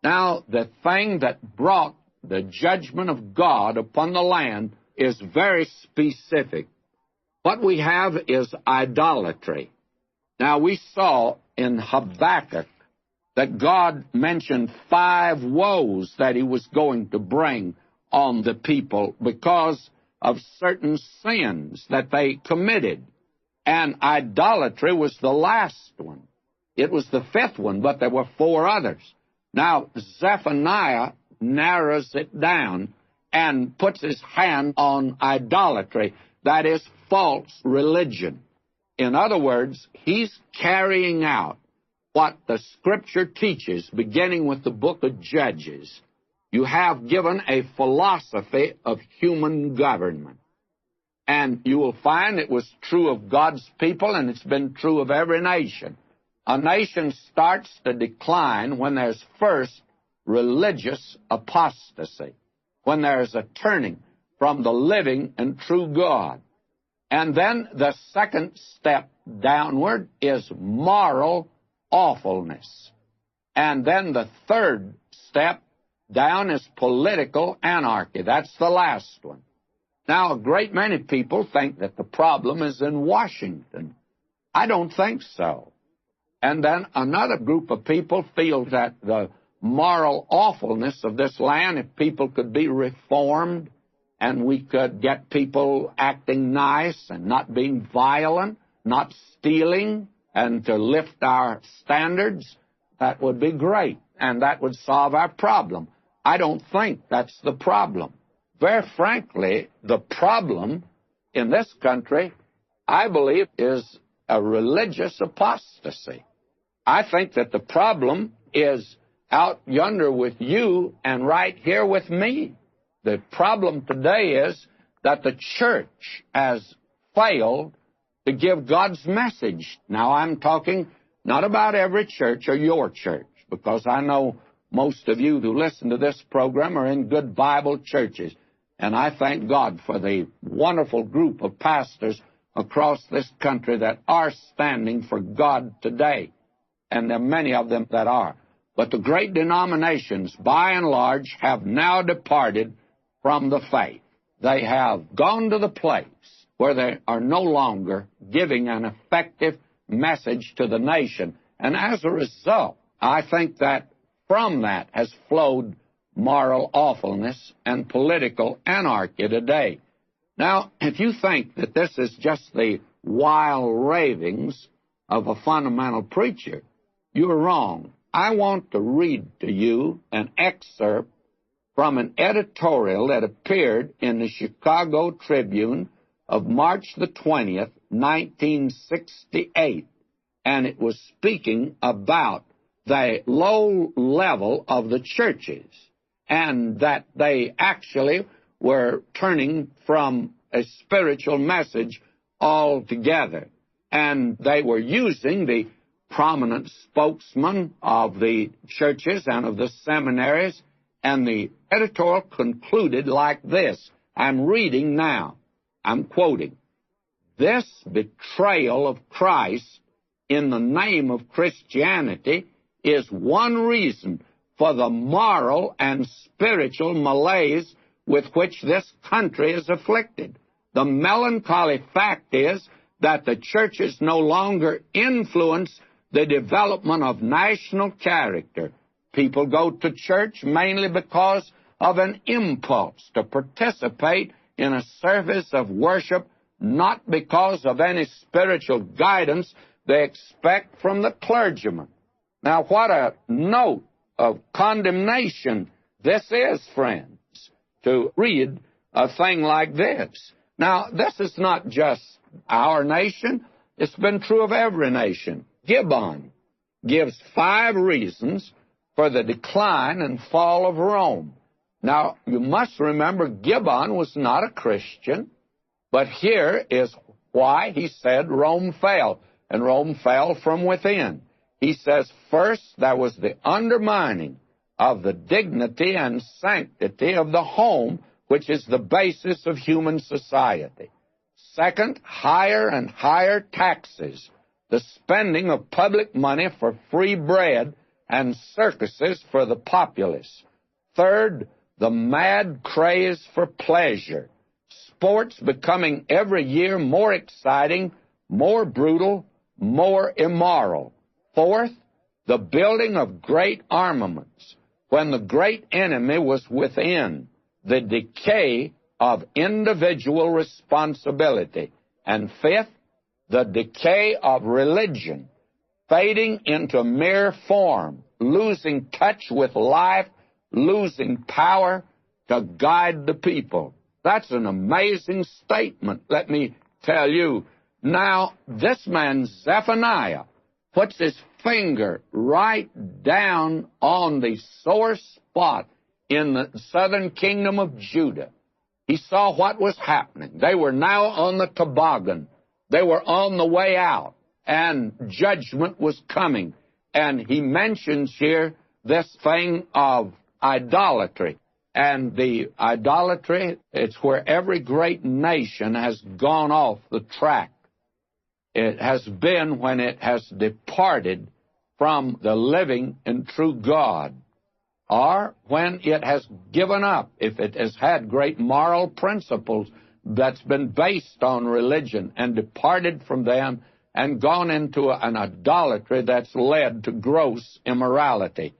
Now, the thing that brought the judgment of God upon the land is very specific. What we have is idolatry. Now, we saw in Habakkuk that God mentioned 5 woes that he was going to bring on the people because of certain sins that they committed. And idolatry was the last one. It was the 5th one, but there were 4 others. Now, Zephaniah narrows it down and puts his hand on idolatry, that is, false religion. In other words, he's carrying out what the Scripture teaches, beginning with the book of Judges. You have given a philosophy of human government. And you will find it was true of God's people, and it's been true of every nation. A nation starts to decline when there's first religious apostasy, when there's a turning from the living and true God. And then the second step downward is moral awfulness. And then the third step down is political anarchy. That's the last one. Now, a great many people think that the problem is in Washington. I don't think so. And then another group of people feel that the moral awfulness of this land, if people could be reformed and we could get people acting nice and not being violent, not stealing, and to lift our standards, that would be great, and that would solve our problem. I don't think that's the problem. Very frankly, the problem in this country, I believe, is a religious apostasy. I think that the problem is out yonder with you and right here with me. The problem today is that the church has failed to give God's message. Now, I'm talking not about every church or your church, because I know most of you who listen to this program are in good Bible churches. And I thank God for the wonderful group of pastors across this country that are standing for God today. And there are many of them that are. But the great denominations, by and large, have now departed from the faith. They have gone to the place where they are no longer giving an effective message to the nation. And as a result, I think that from that has flowed moral awfulness and political anarchy today. Now, if you think that this is just the wild ravings of a fundamental preacher, you're wrong. I want to read to you an excerpt from an editorial that appeared in the Chicago Tribune of March the 20th, 1968, and it was speaking about the low level of the churches, and that they actually were turning from a spiritual message altogether. And they were using the prominent spokesman of the churches and of the seminaries, and the editorial concluded like this. I'm reading now. I'm quoting. This betrayal of Christ in the name of Christianity is one reason for the moral and spiritual malaise with which this country is afflicted. The melancholy fact is that the churches no longer influence the development of national character. People go to church mainly because of an impulse to participate in a service of worship, not because of any spiritual guidance they expect from the clergyman. Now, what a note of condemnation this is, friends, to read a thing like this. Now, this is not just our nation. It's been true of every nation. Gibbon gives 5 reasons for the decline and fall of Rome. Now, you must remember, Gibbon was not a Christian, but here is why he said Rome fell, and Rome fell from within. He says, first, there was the undermining of the dignity and sanctity of the home, which is the basis of human society. Second, higher and higher taxes. The spending of public money for free bread and circuses for the populace. Third, the mad craze for pleasure. Sports becoming every year more exciting, more brutal, more immoral. Fourth, the building of great armaments when the great enemy was within. The decay of individual responsibility. And fifth, the decay of religion, fading into mere form, losing touch with life, losing power to guide the people. That's an amazing statement, let me tell you. Now, this man, Zephaniah, puts his finger right down on the sore spot in the southern kingdom of Judah. He saw what was happening. They were now on the toboggan. They were on the way out, and judgment was coming. And he mentions here this thing of idolatry. And the idolatry, it's where every great nation has gone off the track. It has been when it has departed from the living and true God, or when it has given up, if it has had great moral principles that's been based on religion and departed from them and gone into an idolatry that's led to gross immorality.